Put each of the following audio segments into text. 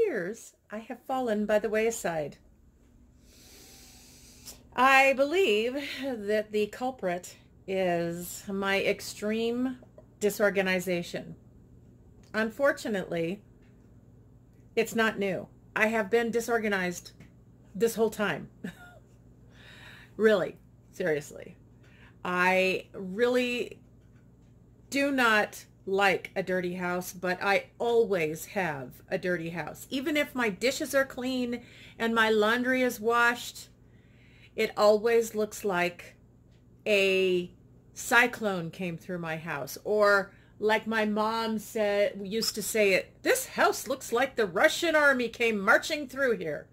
years, I have fallen by the wayside. I believe that the culprit is my extreme disorganization. Unfortunately, it's not new. I have been disorganized this whole time. Really, seriously. I really do not like a dirty house, but I always have a dirty house. Even if my dishes are clean and my laundry is washed, it always looks like a cyclone came through my house. Or like my mom used to say it, this house looks like the Russian army came marching through here.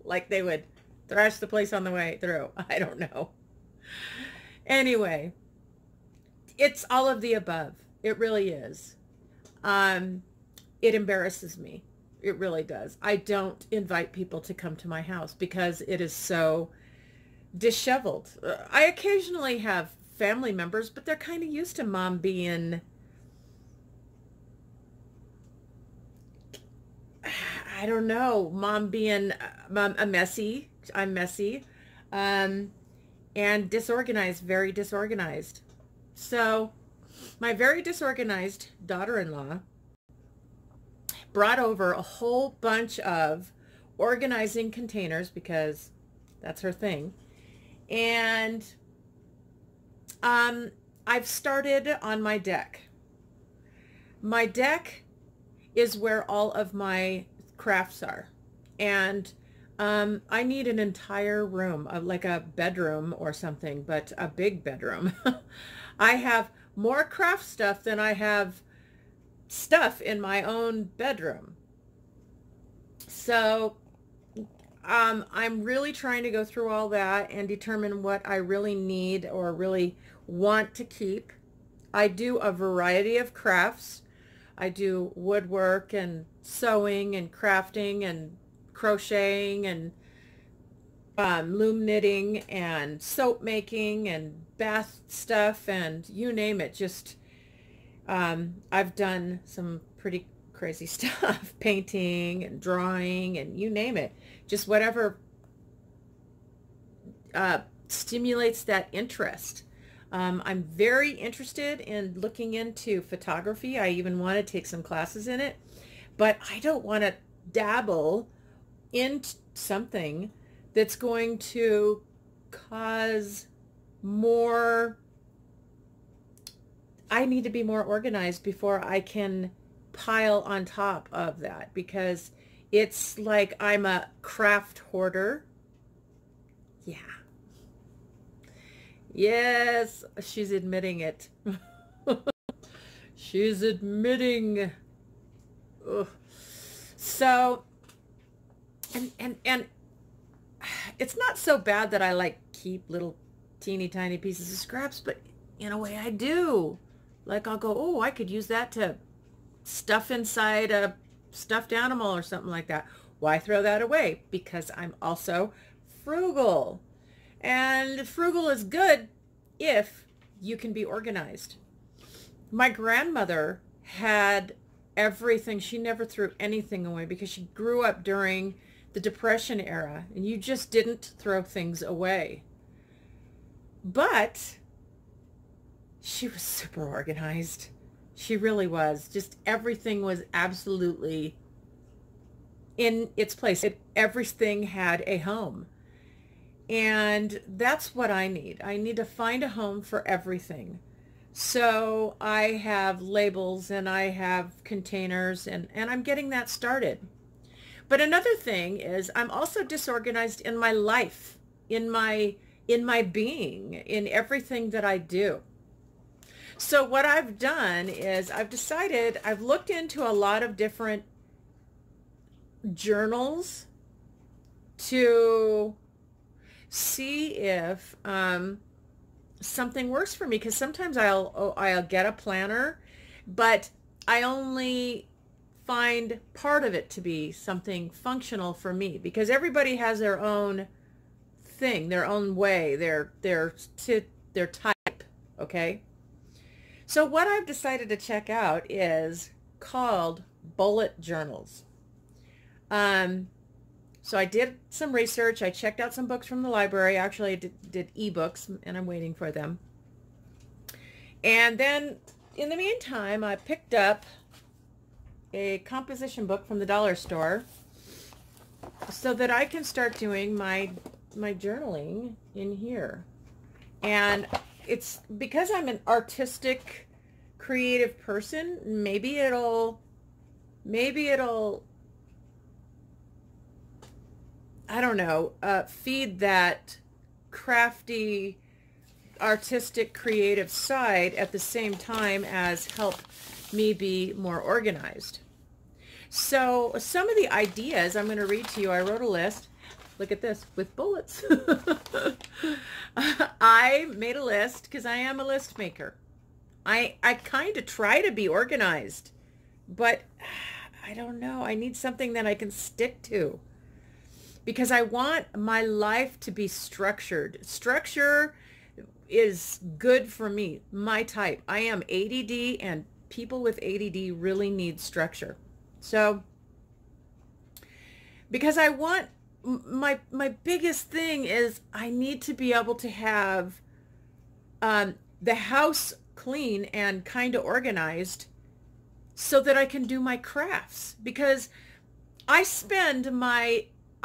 Like they would thrash the place on the way through. I don't know. Anyway, it's all of the above. It really is. It embarrasses me. It really does. I don't invite people to come to my house because it is so disheveled. I occasionally have family members, but they're kind of used to mom being, I don't know, mom being a messy. I'm messy, and disorganized, very disorganized. So my very disorganized daughter-in-law brought over a whole bunch of organizing containers because that's her thing. And I've started on my deck. My deck is where all of my crafts are. And I need an entire room, like a bedroom or something, but a big bedroom. I have more craft stuff than I have stuff in my own bedroom. So I'm really trying to go through all that and determine what I really need or really want to keep. I do a variety of crafts. I do woodwork and sewing and crafting and crocheting and loom knitting and soap making and bath stuff and you name it. Just I've done some pretty crazy stuff, painting and drawing and you name it. Just whatever stimulates that interest. I'm very interested in looking into photography. I even want to take some classes in it, but I don't want to dabble into something that's going to cause more. I need to be more organized before I can pile on top of that, because it's like I'm a craft hoarder. Yeah. Yes, she's admitting it. She's admitting. Ugh. So, and it's not so bad that I like keep little teeny tiny pieces of scraps, but in a way I do. Like I'll go, oh, I could use that to stuff inside a stuffed animal or something like that. Why throw that away? Because I'm also frugal. And frugal is good if you can be organized. My grandmother had everything. She never threw anything away because she grew up during the Depression era, and you just didn't throw things away. But she was super organized. She really was. Just everything was absolutely in its place. Everything had a home. And that's what I need. I need to find a home for everything. So I have labels and I have containers and I'm getting that started. But another thing is I'm also disorganized in my life, in my being, in everything that I do. So what I've done is I've looked into a lot of different journals to see if something works for me, because sometimes I'll get a planner, but I only find part of it to be something functional for me, because everybody has their own thing, their own way, their type, okay? So what I've decided to check out is called bullet journals. So I did some research. I checked out some books from the library. Actually, I did ebooks, and I'm waiting for them. And then, in the meantime, I picked up a composition book from the dollar store so that I can start doing my journaling in here. And it's because I'm an artistic, creative person. Maybe it'll I don't know, feed that crafty, artistic, creative side at the same time as help me be more organized. So some of the ideas I'm going to read to you. I wrote a list. Look at this, with bullets. I made a list because I am a list maker. I kind of try to be organized, but I don't know. I need something that I can stick to, because I want my life to be structured. Structure is good for me, my type. I am ADD, and people with ADD really need structure. So, because I want, my biggest thing is I need to be able to have the house clean and kind of organized so that I can do my crafts. Because I spend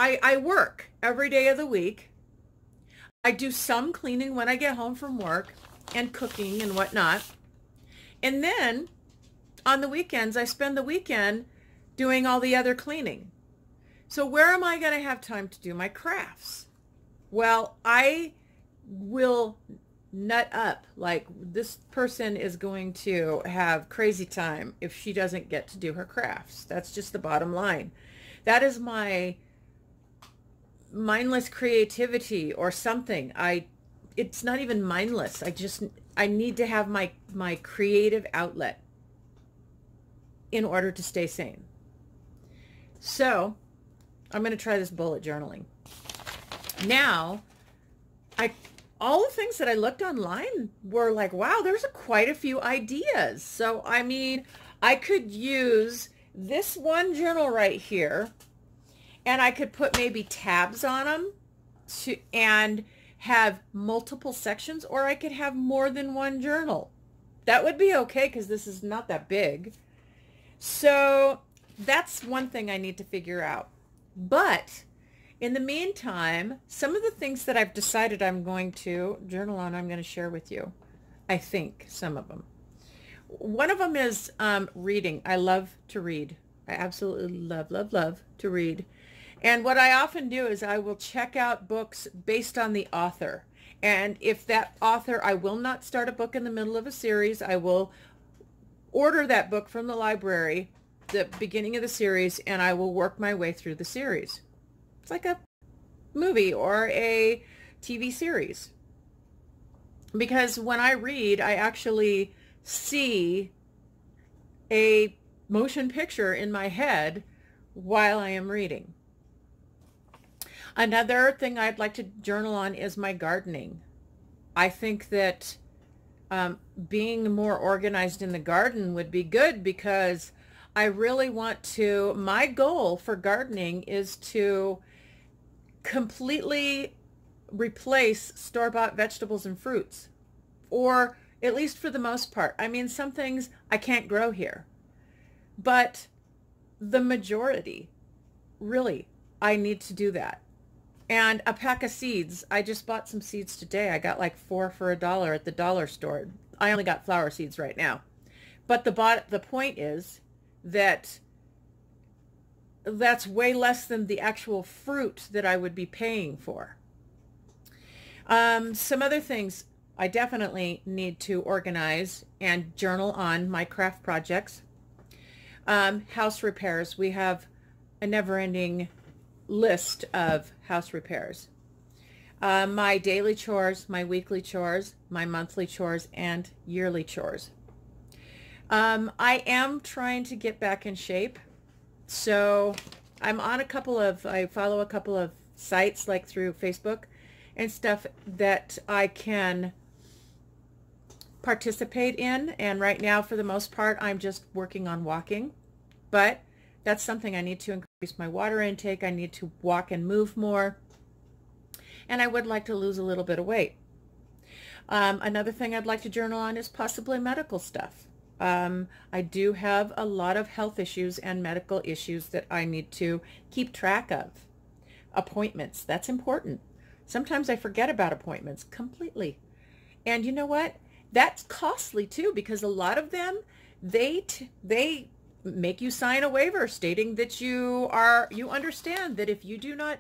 I work every day of the week. I do some cleaning when I get home from work and cooking and whatnot. And then on the weekends, I spend the weekend doing all the other cleaning. So where am I going to have time to do my crafts? Well, I will nut up. Like, this person is going to have crazy time if she doesn't get to do her crafts. That's just the bottom line. That is my mindless creativity or something. It's not even mindless. I need to have my creative outlet in order to stay sane. So I'm going to try this bullet journaling. Now, all the things that I looked online were like, wow, there's quite a few ideas. So, I mean, I could use this one journal right here, and I could put maybe tabs on them and have multiple sections, or I could have more than one journal. That would be okay because this is not that big. So that's one thing I need to figure out. But in the meantime, some of the things that I've decided I'm going to journal on, I'm going to share with you. I think some of them. One of them is reading. I love to read. I absolutely love to read. And what I often do is I will check out books based on the author. And if that author, I will not start a book in the middle of a series. I will order that book from the library, the beginning of the series, and I will work my way through the series. It's like a movie or a TV series. Because when I read, I actually see a motion picture in my head while I am reading. Another thing I'd like to journal on is my gardening. I think that being more organized in the garden would be good, because I really want to, my goal for gardening is to completely replace store-bought vegetables and fruits, or at least for the most part. I mean, some things I can't grow here, but the majority, really, I need to do that. And a pack of seeds. I just bought some seeds today. I got like 4 for $1 at the dollar store. I only got flower seeds right now. But the point is that that's way less than the actual fruit that I would be paying for. Some other things I definitely need to organize and journal on: my craft projects, house repairs. We have a never-ending list of house repairs. My daily chores, my weekly chores, my monthly chores, and yearly chores. I am trying to get back in shape. So I'm on I follow a couple of sites, like through Facebook and stuff, that I can participate in. And right now, for the most part, I'm just working on walking. But That's something I need to increase my water intake. I need to walk and move more. And I would like to lose a little bit of weight. Another thing I'd like to journal on is possibly medical stuff. I do have a lot of health issues and medical issues that I need to keep track of. Appointments, that's important. Sometimes I forget about appointments completely. And you know what? That's costly too, because a lot of them, they make you sign a waiver stating that you understand that if you do not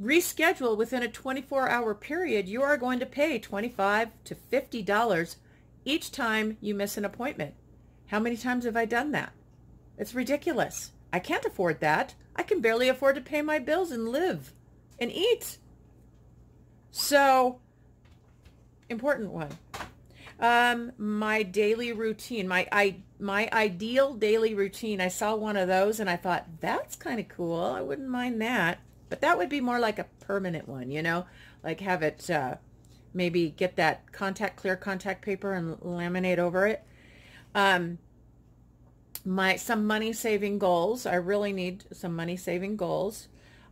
reschedule within a 24-hour period, you are going to pay $25 to $50 each time you miss an appointment. How many times have I done that? It's ridiculous. I can't afford that. I can barely afford to pay my bills and live and eat. So, important one. My daily routine, my ideal daily routine. I saw one of those and I thought, that's kind of cool. I wouldn't mind that. But that would be more like a permanent one, you know, like have it, maybe get that clear contact paper and laminate over it. Some money saving goals. I really need some money saving goals.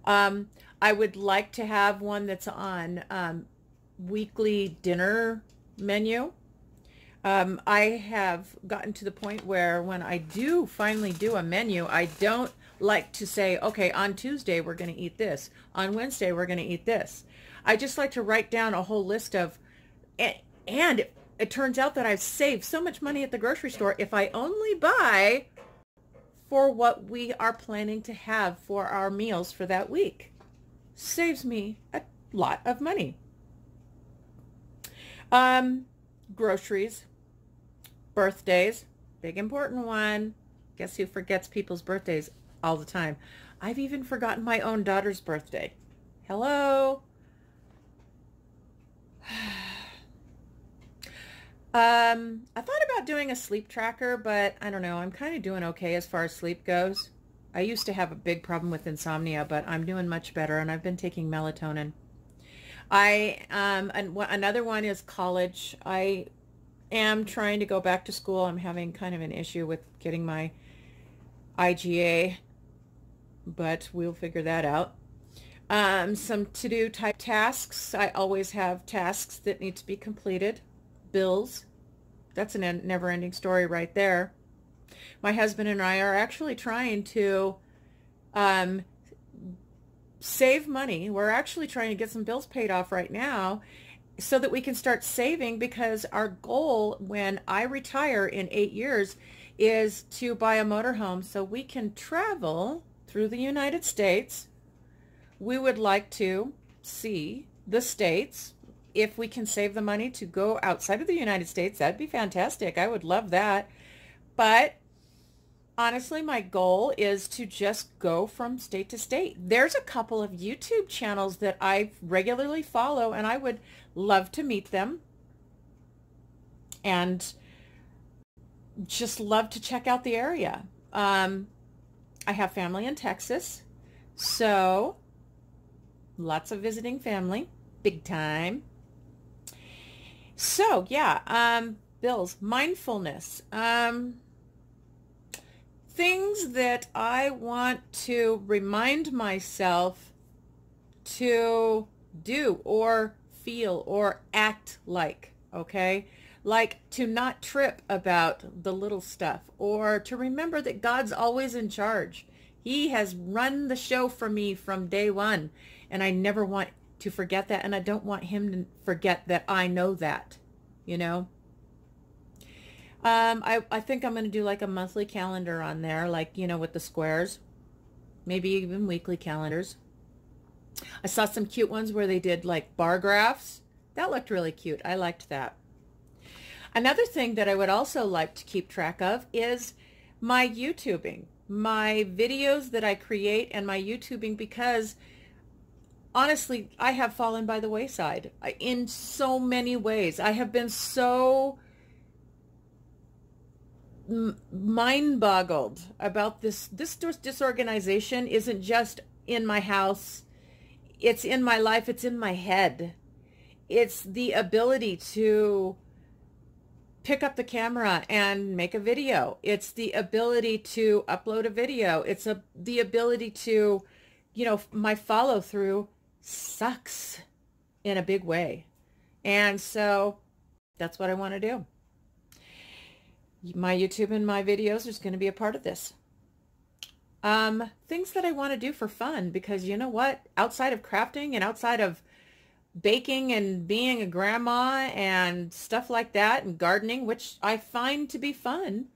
I would like to have one that's on weekly dinner menu. I have gotten to the point where when I do finally do a menu, I don't like to say, okay, on Tuesday we're going to eat this. On Wednesday we're going to eat this. I just like to write down a whole list of, and it turns out that I've saved so much money at the grocery store if I only buy for what we are planning to have for our meals for that week. Saves me a lot of money. Groceries, birthdays, big important one. Guess who forgets people's birthdays all the time? I've even forgotten my own daughter's birthday. Hello. I thought about doing a sleep tracker, but I don't know. I'm kind of doing okay as far as sleep goes. I used to have a big problem with insomnia, but I'm doing much better, and I've been taking melatonin. Another one is college. I am trying to go back to school. I'm having kind of an issue with getting my IGA, but we'll figure that out. Some to-do type tasks. I always have tasks that need to be completed. Bills. That's a never-ending story right there. My husband and I are actually trying to save money. We're actually trying to get some bills paid off right now so that we can start saving, because our goal when I retire in 8 years is to buy a motorhome so we can travel through the United States. We would like to see the States. If we can save the money to go outside of the United States, that'd be fantastic. I would love that. But honestly, my goal is to just go from state to state. There's a couple of YouTube channels that I regularly follow, and I would love to meet them and just love to check out the area. I have family in Texas, so lots of visiting family, big time. So yeah, bills, mindfulness, things that I want to remind myself to do or feel or act like, okay? Like to not trip about the little stuff, or to remember that God's always in charge. He has run the show for me from day one, and I never want to forget that, and I don't want him to forget that I know that, you know? I think I'm going to do like a monthly calendar on there, like, you know, with the squares, maybe even weekly calendars. I saw some cute ones where they did like bar graphs. That looked really cute. I liked that. Another thing that I would also like to keep track of is my YouTubing, my videos that I create and my YouTubing, because honestly, I have fallen by the wayside in so many ways. I have been so mind-boggled about this disorganization. Isn't just in my house. It's in my life. It's in my head. It's the ability to pick up the camera and make a video. It's the ability to upload a video. It's the ability to, my follow through sucks in a big way. And so that's what I want to do. My YouTube and my videos is going to be a part of this. Things that I want to do for fun, because you know what? Outside of crafting and outside of baking and being a grandma and stuff like that and gardening, which I find to be fun,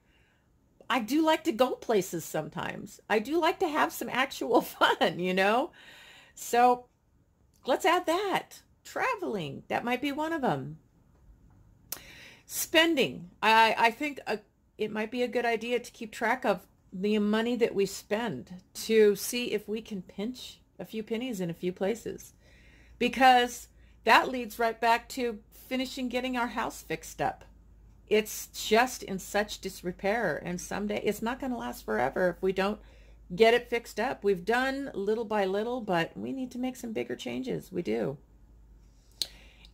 I do like to go places sometimes. I do like to have some actual fun, So let's add that. Traveling, that might be one of them. Spending. I think it might be a good idea to keep track of the money that we spend to see if we can pinch a few pennies in a few places. Because that leads right back to finishing getting our house fixed up. It's just in such disrepair, and someday it's not going to last forever if we don't get it fixed up. We've done little by little, but we need to make some bigger changes. We do.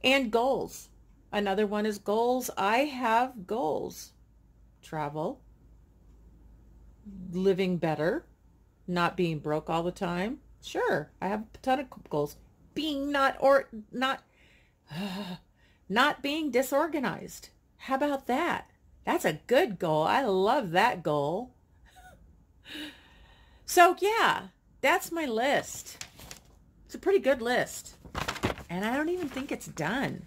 And goals. Another one is goals. I have goals. Travel. Living better. Not being broke all the time. Sure, I have a ton of goals. Being not being disorganized. How about that? That's a good goal. I love that goal. So yeah, that's my list. It's a pretty good list. And I don't even think it's done,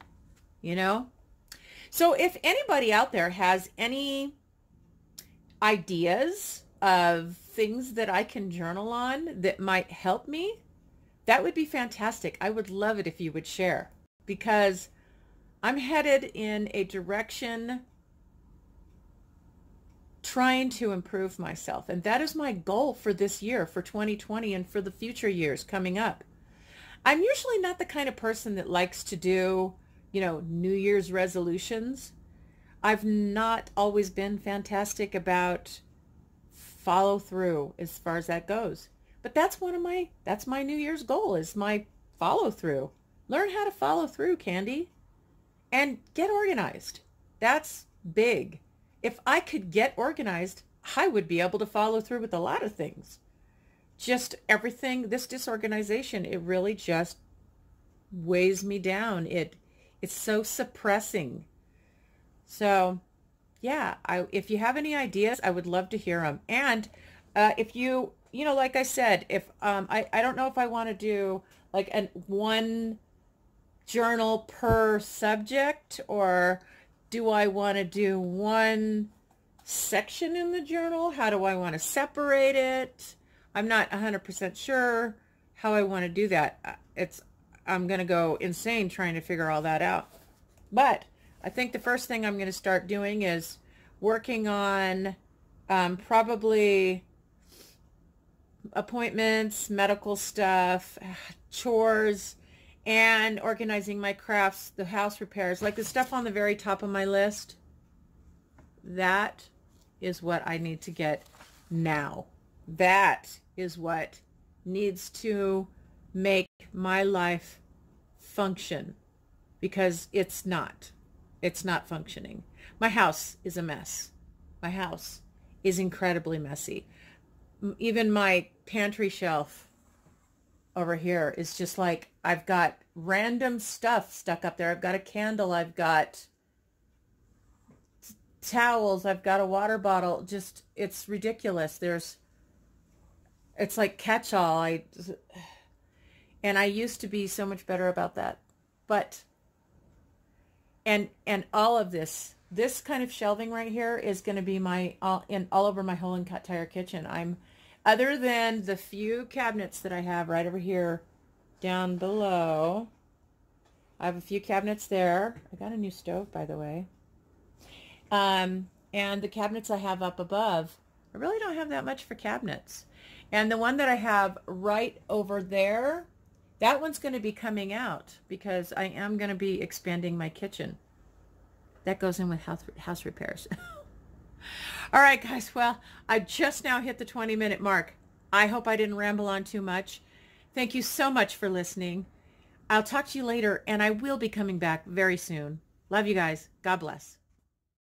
So if anybody out there has any ideas of things that I can journal on that might help me, that would be fantastic. I would love it if you would share, because I'm headed in a direction trying to improve myself. And that is my goal for this year, for 2020, and for the future years coming up. I'm usually not the kind of person that likes to do, New Year's resolutions. I've not always been fantastic about follow through as far as that goes. But that's my New Year's goal, is my follow through. Learn how to follow through, Candy, and get organized. That's big. If I could get organized, I would be able to follow through with a lot of things. Just everything, this disorganization, it really just weighs me down. It's so suppressing. So yeah, if you have any ideas, I would love to hear them. And if you, like I said, if I don't know if I want to do like one journal per subject, or do I want to do one section in the journal? How do I want to separate it? I'm not 100% sure how I want to do that. I'm going to go insane trying to figure all that out. But I think the first thing I'm going to start doing is working on probably appointments, medical stuff, chores, and organizing my crafts, the house repairs, like the stuff on the very top of my list. That is what I need to get now. That is what needs to make my life function, because it's not functioning. My house is a mess. My house is incredibly messy. Even my pantry shelf over here is just like, I've got random stuff stuck up there. I've got a candle. I've got towels. I've got a water bottle. Just, it's ridiculous. It's like catch-all. And I used to be so much better about that. But, and all of this kind of shelving right here is going to be all over my whole entire kitchen. Other than the few cabinets that I have right over here down below, I have a few cabinets there. I got a new stove, by the way. And the cabinets I have up above, I really don't have that much for cabinets. And the one that I have right over there, that one's going to be coming out because I am going to be expanding my kitchen. That goes in with house repairs. All right, guys. Well, I just now hit the 20-minute mark. I hope I didn't ramble on too much. Thank you so much for listening. I'll talk to you later, and I will be coming back very soon. Love you guys. God bless.